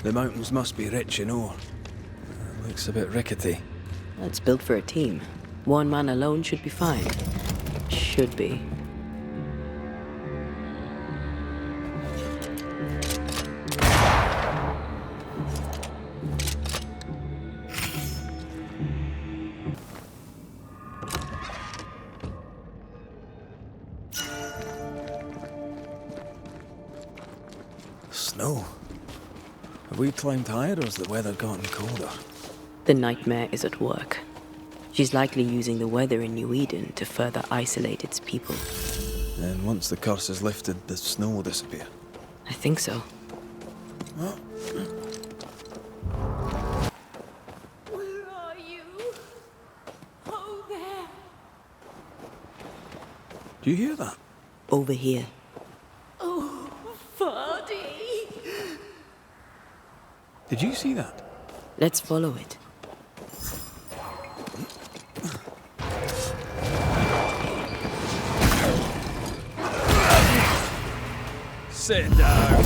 The mountains must be rich in ore. Looks a bit rickety. It's built for a team. One man alone should be fine. Should be. Snow. Have we climbed higher or has the weather gotten colder? The nightmare is at work. She's likely using the weather in New Eden to further isolate its people. And once the curse is lifted, the snow will disappear. I think so. Oh. Where are you? Oh, there. Do you hear that? Over here. Oh, Vardy. Did you see that? Let's follow it. Sit down.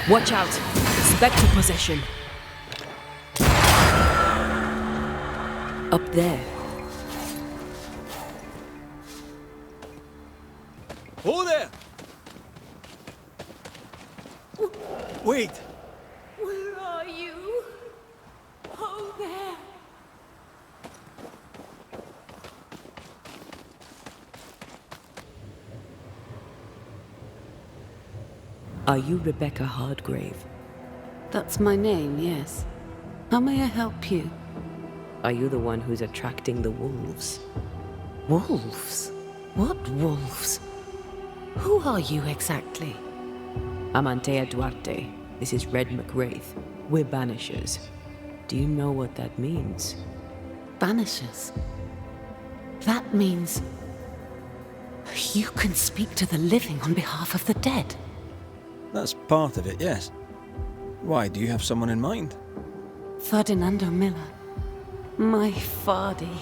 Watch out! Spectre possession! Up there. Oh there! Wait! Where are you? Oh, there. Are you Rebecca Hardgrave? That's my name, yes. How may I help you? Are you the one who's attracting the wolves? Wolves? What wolves? Who are you exactly? I'm Antea Duarte. This is Red McWraith. We're banishers. Do you know what that means? Banishers? That means... you can speak to the living on behalf of the dead. That's part of it, yes. Why, do you have someone in mind? Ferdinando Miller. My Fardy.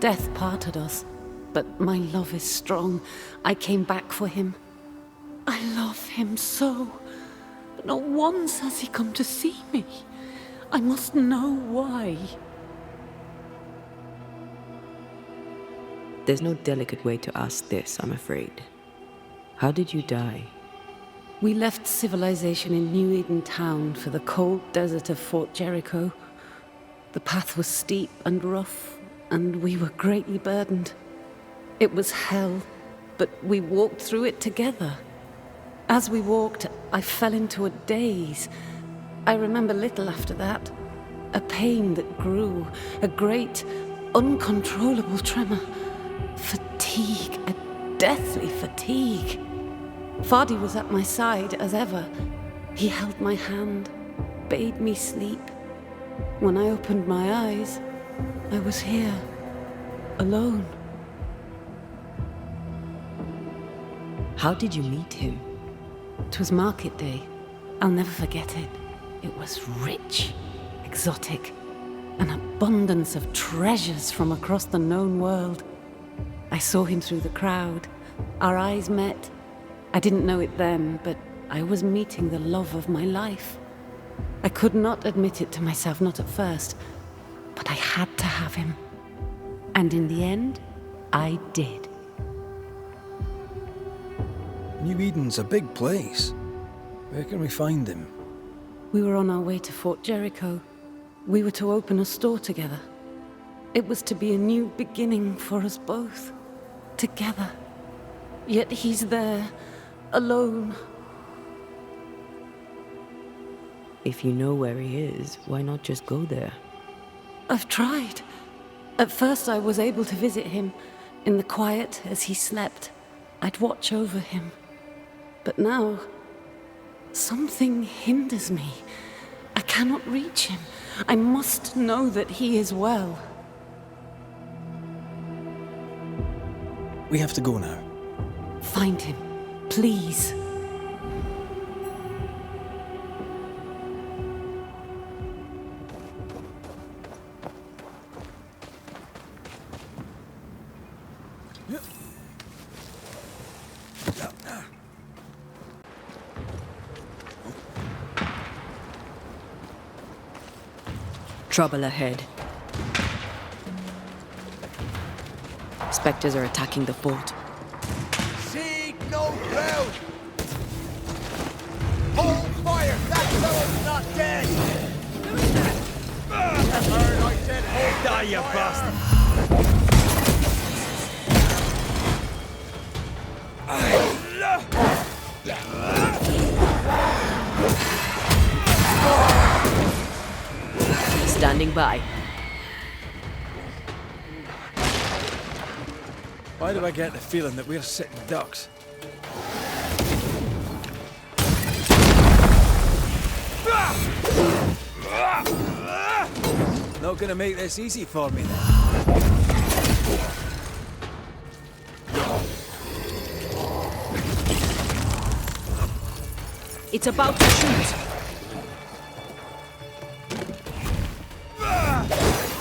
Death parted us, but my love is strong. I came back for him. I love him so. But not once has he come to see me. I must know why. There's no delicate way to ask this, I'm afraid. How did you die? We left civilization in New Eden town for the cold desert of Fort Jericho. The path was steep and rough, and we were greatly burdened. It was hell, but we walked through it together. As we walked, I fell into a daze. I remember little after that. A pain that grew, a great, uncontrollable tremor. Fatigue, a deathly fatigue. Fardy was at my side as ever. He held my hand, bade me sleep. When I opened my eyes, I was here, alone. How did you meet him? 'Twas market day. I'll never forget it. It was rich, exotic, an abundance of treasures from across the known world. I saw him through the crowd. Our eyes met. I didn't know it then, but I was meeting the love of my life. I could not admit it to myself, not at first, but I had to have him. And in the end, I did. New Eden's a big place. Where can we find him? We were on our way to Fort Jericho. We were to open a store together. It was to be a new beginning for us both. Together. Yet he's there, alone. If you know where he is, why not just go there? I've tried. At first I was able to visit him. In the quiet, as he slept, I'd watch over him. But now, something hinders me. I cannot reach him. I must know that he is well. We have to go now. Find him, please. Trouble ahead. Spectres are attacking the fort. Seed no ground! Hold fire! That fellow's not dead! I heard I said hold die, you bastard! Standing by. Why do I get the feeling that we're sitting ducks? Not gonna make this easy for me then. It's about to shoot.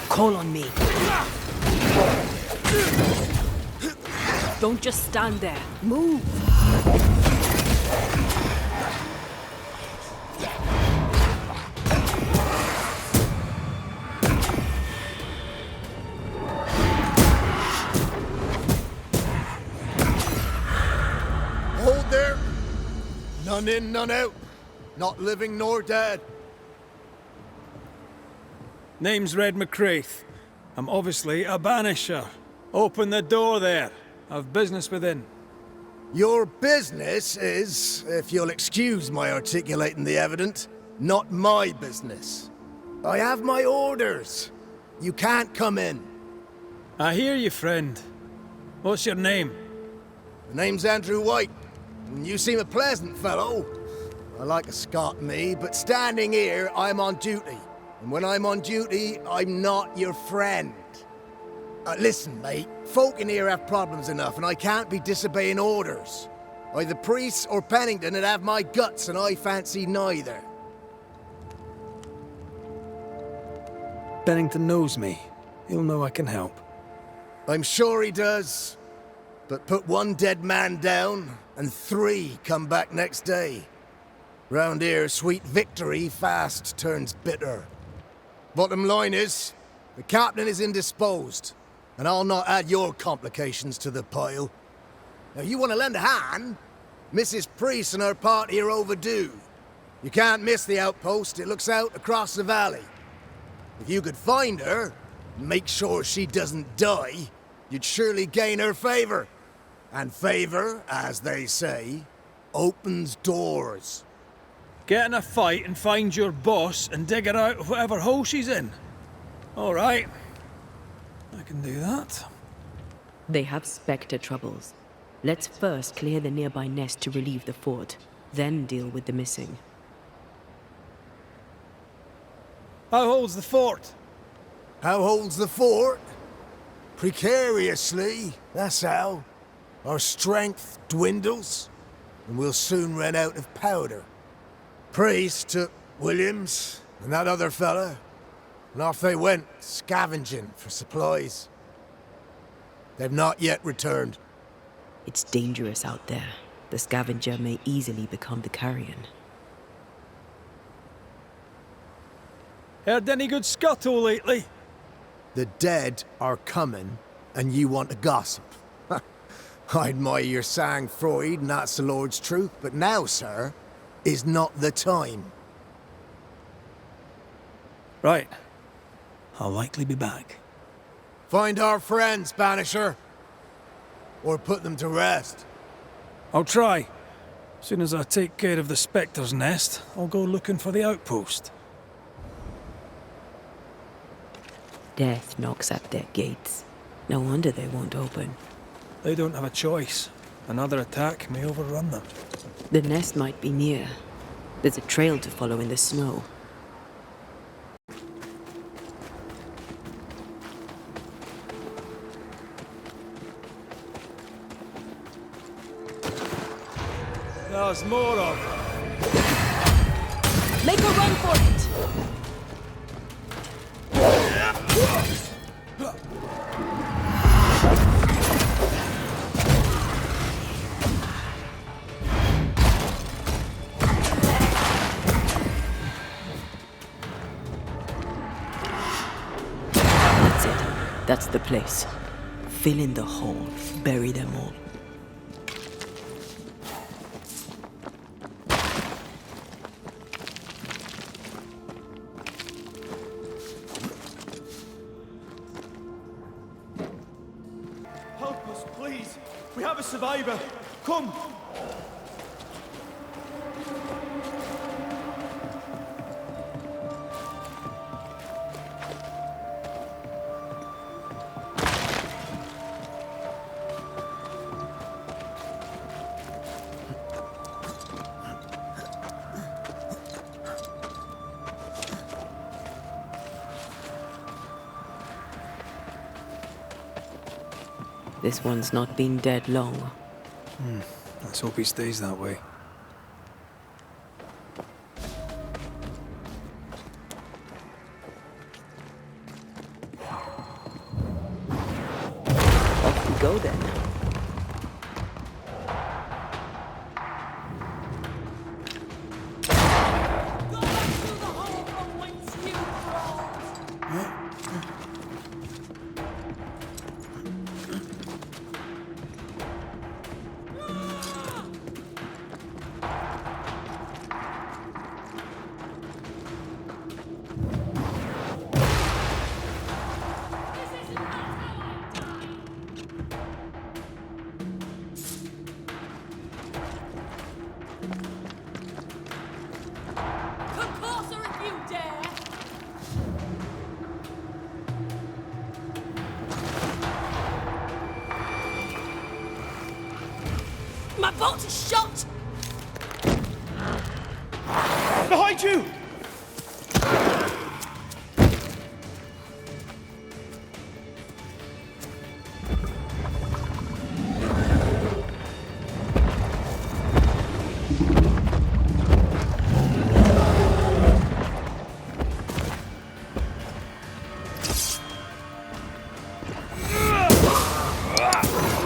Call on me. Don't just stand there. Move. Hold there! None in, none out. Not living nor dead. Name's Red McCraith. I'm obviously a banisher. Open the door there. I've business within. Your business is, if you'll excuse my articulating the evident, not my business. I have my orders. You can't come in. I hear you, friend. What's your name? The name's Andrew White. And you seem a pleasant fellow. I like a Scot, me, but standing here, I'm on duty. And when I'm on duty, I'm not your friend. Listen, mate, folk in here have problems enough, and I can't be disobeying orders. Either priests or Pennington would have my guts, and I fancy neither. Bennington knows me. He'll know I can help. I'm sure he does. But put one dead man down, and 3 come back next day. Round here, sweet victory fast turns bitter. Bottom line is, the captain is indisposed, and I'll not add your complications to the pile. Now, you want to lend a hand? Mrs. Priest and her party are overdue. You can't miss the outpost, it looks out across the valley. If you could find her, and make sure she doesn't die, you'd surely gain her favor. And favor, as they say, opens doors. Get in a fight and find your boss and dig her out of whatever hole she's in. All right. I can do that. They have Spectre troubles. Let's first clear the nearby nest to relieve the fort, then deal with the missing. How holds the fort? How holds the fort? Precariously, that's how. Our strength dwindles, and we'll soon run out of powder. Priest took Williams and that other fella, and off they went, scavenging for supplies. They've not yet returned. It's dangerous out there. The scavenger may easily become the carrion. Heard any good scuttle lately? The dead are coming, and you want to gossip. I admire your sang-froid, and that's the Lord's truth, but now, sir, is not the time. Right. I'll likely be back. Find our friends, Banisher. Or put them to rest. I'll try. As soon as I take care of the Spectre's nest, I'll go looking for the outpost. Death knocks at their gates. No wonder they won't open. They don't have a choice. Another attack may overrun them. The nest might be near. There's a trail to follow in the snow. There's more of them. Make a run for it! That's the place. Fill in the hole. Bury them all. Help us, please. We have a survivor. Come. This one's not been dead long. Let's hope he stays that way. Off we go then. My boat is shot! Behind you!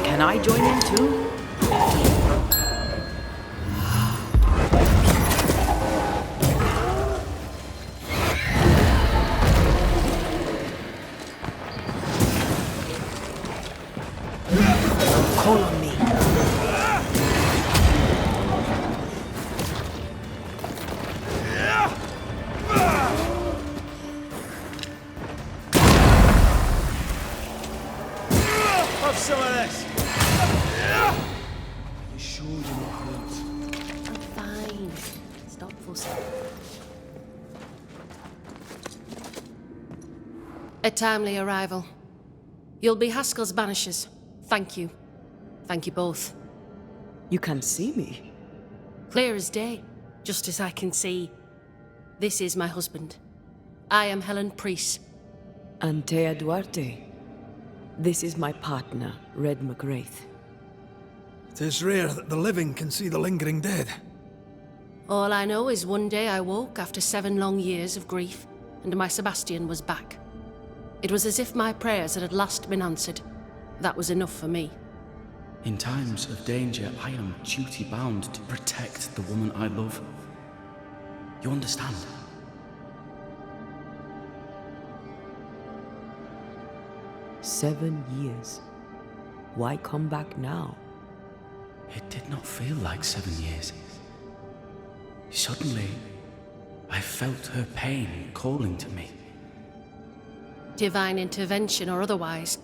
Can I join in too? Call on me. Have some of this. You sure you're not hurt? I'm fine. Stop fussing. A timely arrival. You'll be Haskell's banishers. Thank you. Thank you both. You can see me. Clear as day, just as I can see. This is my husband. I am Helen Priest. Antea Duarte. This is my partner, Red McWraith. It is rare that the living can see the lingering dead. All I know is one day I woke after 7 long years of grief, and my Sebastian was back. It was as if my prayers had at last been answered. That was enough for me. In times of danger, I am duty-bound to protect the woman I love. You understand? "7 years. Why come back now?" It did not feel like 7 years. Suddenly, I felt her pain calling to me. Divine intervention or otherwise,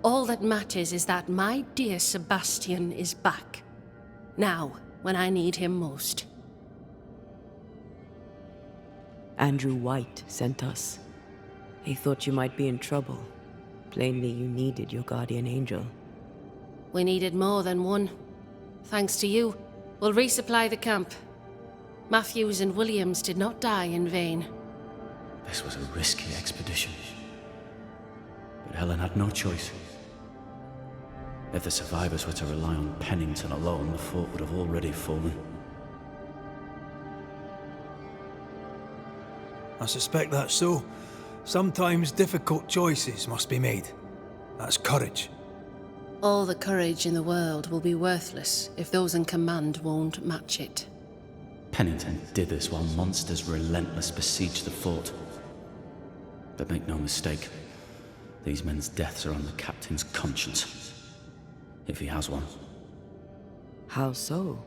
all that matters is that my dear Sebastian is back. Now, when I need him most. Andrew White sent us. He thought you might be in trouble. Plainly, you needed your guardian angel. We needed more than one. Thanks to you, we'll resupply the camp. Matthews and Williams did not die in vain. This was a risky expedition. But Helen had no choice. If the survivors were to rely on Pennington alone, the fort would have already fallen. I suspect that's so. Sometimes difficult choices must be made. That's courage. All the courage in the world will be worthless if those in command won't match it. Pennington did this while monsters relentless besieged the fort. But make no mistake, These men's deaths are on the captain's conscience. If he has one. How so?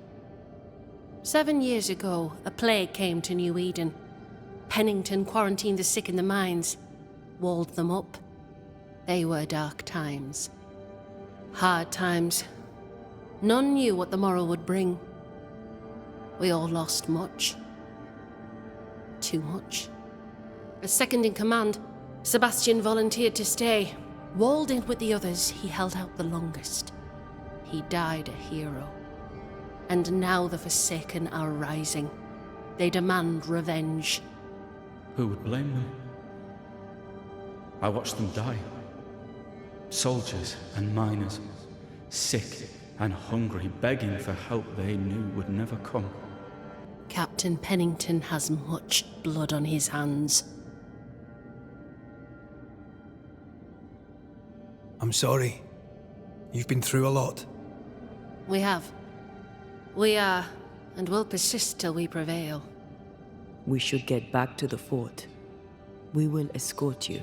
7 years ago, a plague came to New Eden. Pennington quarantined the sick in the mines, walled them up. They were dark times. Hard times. None knew what the morrow would bring. We all lost much. Too much. As second in command, Sebastian volunteered to stay. Walled in with the others, he held out the longest. He died a hero. And now the Forsaken are rising. They demand revenge. Who would blame them? I watched them die. Soldiers and miners, sick and hungry, begging for help they knew would never come. Captain Pennington has much blood on his hands. I'm sorry. You've been through a lot. We have. We are, and will persist till we prevail. We should get back to the fort. We will escort you.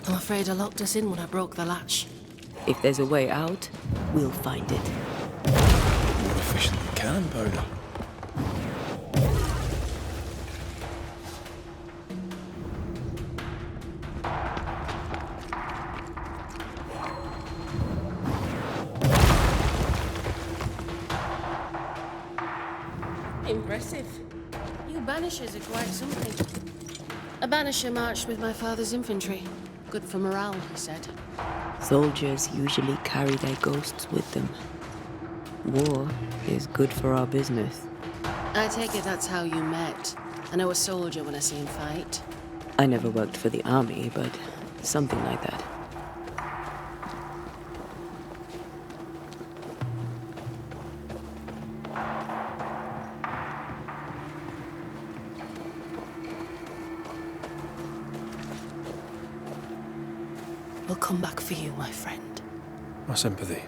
I'm afraid I locked us in when I broke the latch. If there's a way out, we'll find it. More efficient than cannon powder. Impressive. You banishers are quite something. A banisher marched with my father's infantry. Good for morale, he said. Soldiers usually carry their ghosts with them. War is good for our business. I take it that's how you met. I know a soldier when I see him fight. I never worked for the army, but something like that. We'll come back for you, my friend. My sympathies.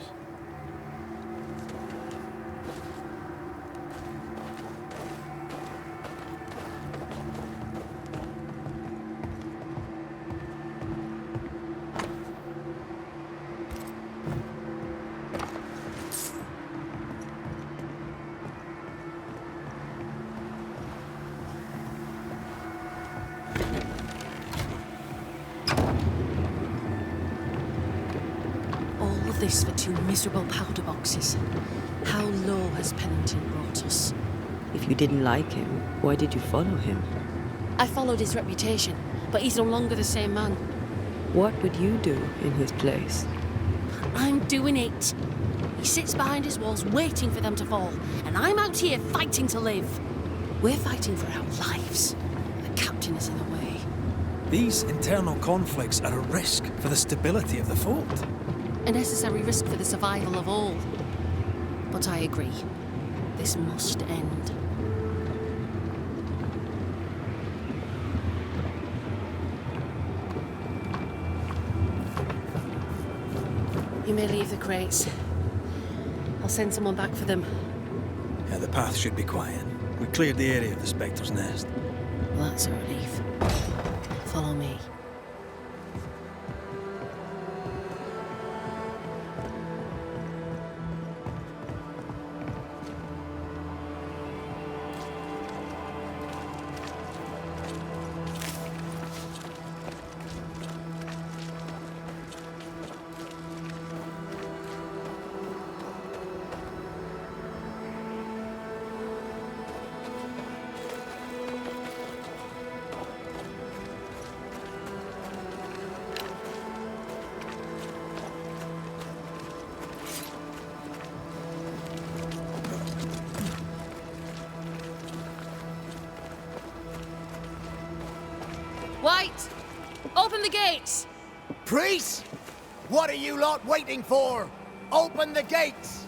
This for 2 miserable powder boxes. How low has Pennington brought us? If you didn't like him, why did you follow him? I followed his reputation, but he's no longer the same man. What would you do in his place? I'm doing it. He sits behind his walls waiting for them to fall, and I'm out here fighting to live. We're fighting for our lives. The captain is in the way. These internal conflicts are a risk for the stability of the fort. A necessary risk for the survival of all. But I agree. This must end. You may leave the crates. I'll send someone back for them. Yeah, the path should be quiet. We cleared the area of the Spectre's nest. Well, that's a relief. Follow me. White! Open the gates! Priest! What are you lot waiting for? Open the gates!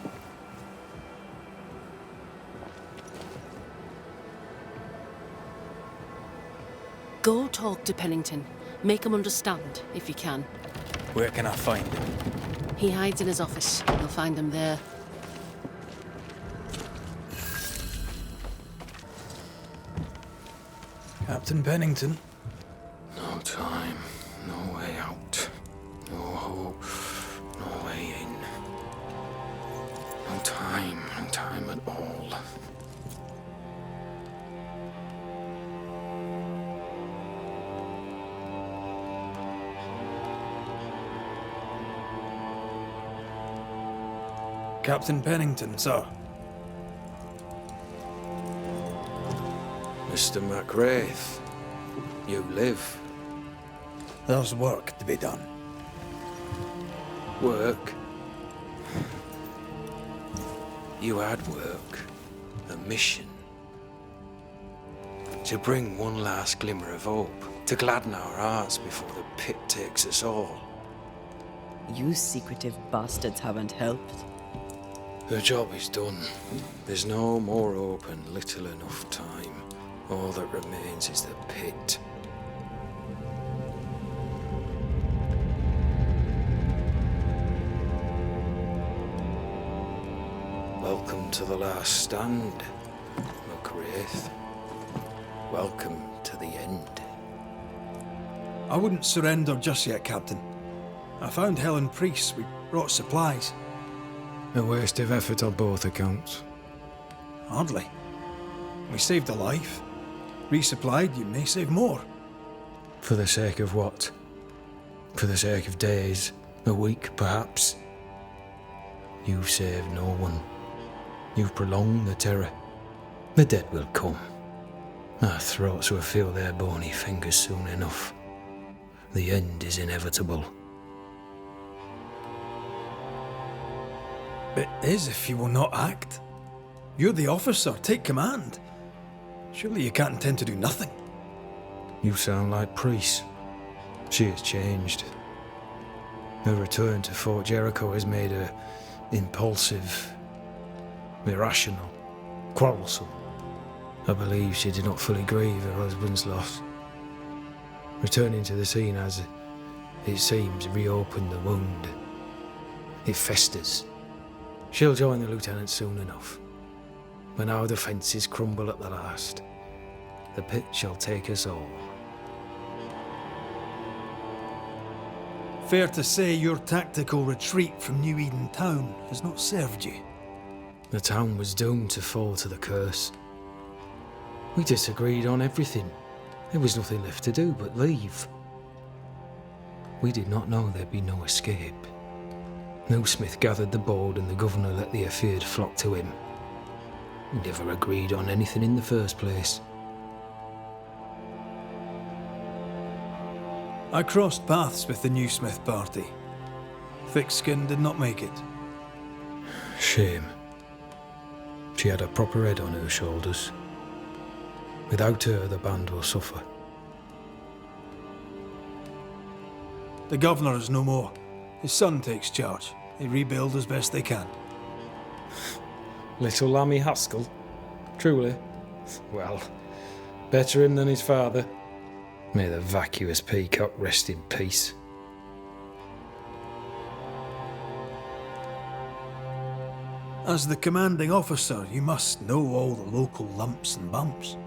Go talk to Pennington. Make him understand, if you can. Where can I find him? He hides in his office. You'll find him there. Captain Pennington. No time, no way out. No hope, no way in. No time at all. Captain Pennington, sir. Mr. McWraith, you live. There's work to be done. Work? You had work. A mission. To bring one last glimmer of hope. To gladden our hearts before the pit takes us all. You secretive bastards haven't helped. The job is done. There's no more hope and little enough time. All that remains is the pit. Welcome to the last stand, McWraith. Welcome to the end. I wouldn't surrender just yet, Captain. I found Helen priests. We brought supplies. A waste of effort on both accounts. Hardly. We saved a life. Resupplied, you may save more. For the sake of what? For the sake of days, a week perhaps? You've saved no one. You've prolonged the terror. The dead will come. Our throats will feel their bony fingers soon enough. The end is inevitable. It is if you will not act. You're the officer, take command. Surely you can't intend to do nothing. You sound like Priest. She has changed. Her return to Fort Jericho has made her impulsive, irrational, quarrelsome. I believe she did not fully grieve her husband's loss. Returning to the scene has, it seems, reopened the wound. It festers. She'll join the lieutenant soon enough. When our defences crumble at the last, the pit shall take us all. Fair to say your tactical retreat from New Eden town has not served you. The town was doomed to fall to the curse. We disagreed on everything. There was nothing left to do but leave. We did not know there'd be no escape. No Smith gathered the board and the governor let the affair flock to him. We never agreed on anything in the first place. I crossed paths with the new Smith party. Thick-Skin did not make it. Shame. She had a proper head on her shoulders. Without her, the band will suffer. The governor is no more. His son takes charge. They rebuild as best they can. Little Lammy Haskell? Truly? Well, better him than his father. May the vacuous peacock rest in peace. As the commanding officer, you must know all the local lumps and bumps.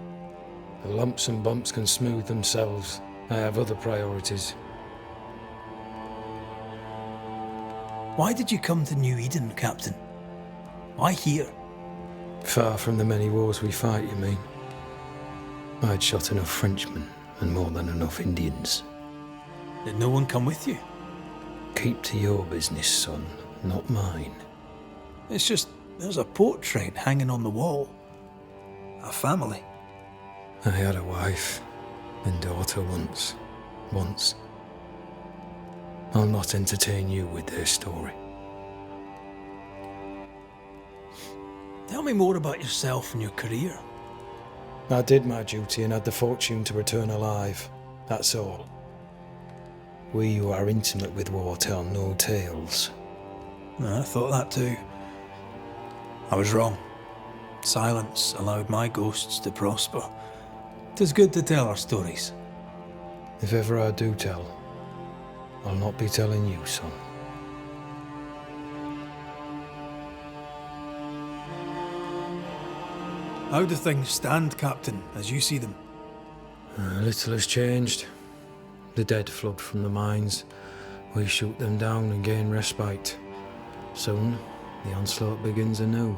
The lumps and bumps can smooth themselves. I have other priorities. Why did you come to New Eden, Captain? Why here? Far from the many wars we fight, you mean? I'd shot enough Frenchmen and more than enough Indians. Did no one come with you? Keep to your business, son, not mine. It's just, there's a portrait hanging on the wall. A family. I had a wife and daughter once. I'll not entertain you with their story. Tell me more about yourself and your career. I did my duty and had the fortune to return alive. That's all. We who are intimate with war tell no tales. I thought that too. I was wrong. Silence allowed my ghosts to prosper. 'Tis good to tell our stories. If ever I do tell, I'll not be telling you, son. How do things stand, Captain, as you see them? Little has changed. The dead flood from the mines. We shoot them down and gain respite. Soon, the onslaught begins anew.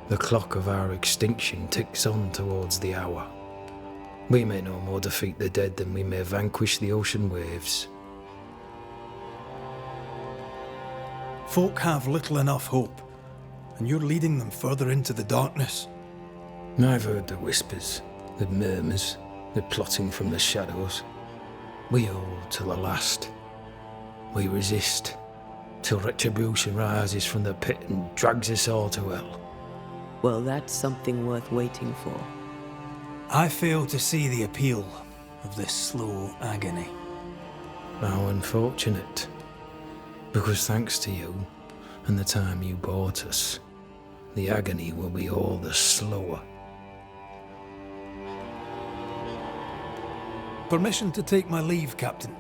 The clock of our extinction ticks on towards the hour. We may no more defeat the dead than we may vanquish the ocean waves. Folk have little enough hope, and you're leading them further into the darkness. I've heard the whispers, the murmurs, the plotting from the shadows. We hold till the last. We resist, till retribution rises from the pit and drags us all to hell. Well, that's something worth waiting for. I fail to see the appeal of this slow agony. How unfortunate. Because thanks to you, and the time you bought us, the agony will be all the slower. Permission to take my leave, Captain.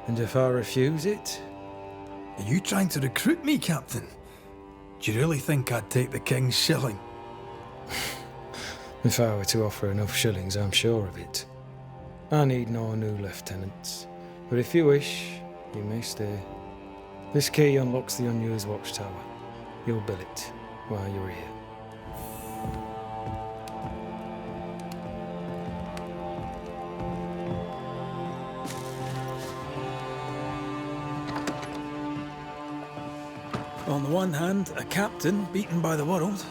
And if I refuse it? Are you trying to recruit me, Captain? Do you really think I'd take the King's shilling? If I were to offer enough shillings, I'm sure of it. I need no new lieutenants. But if you wish, you may stay. This key unlocks the unused watchtower. You'll bill it while you're here. On the one hand, a captain beaten by the world.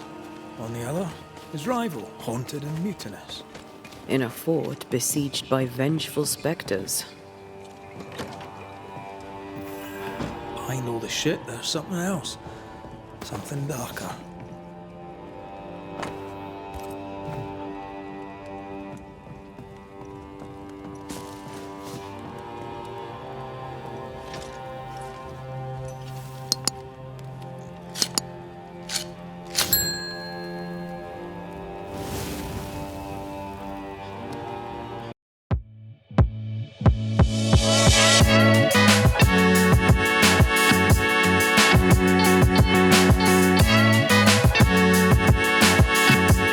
On the other, his rival, haunted and mutinous. In a fort besieged by vengeful spectres. Behind all the shit, there's something else. Something darker.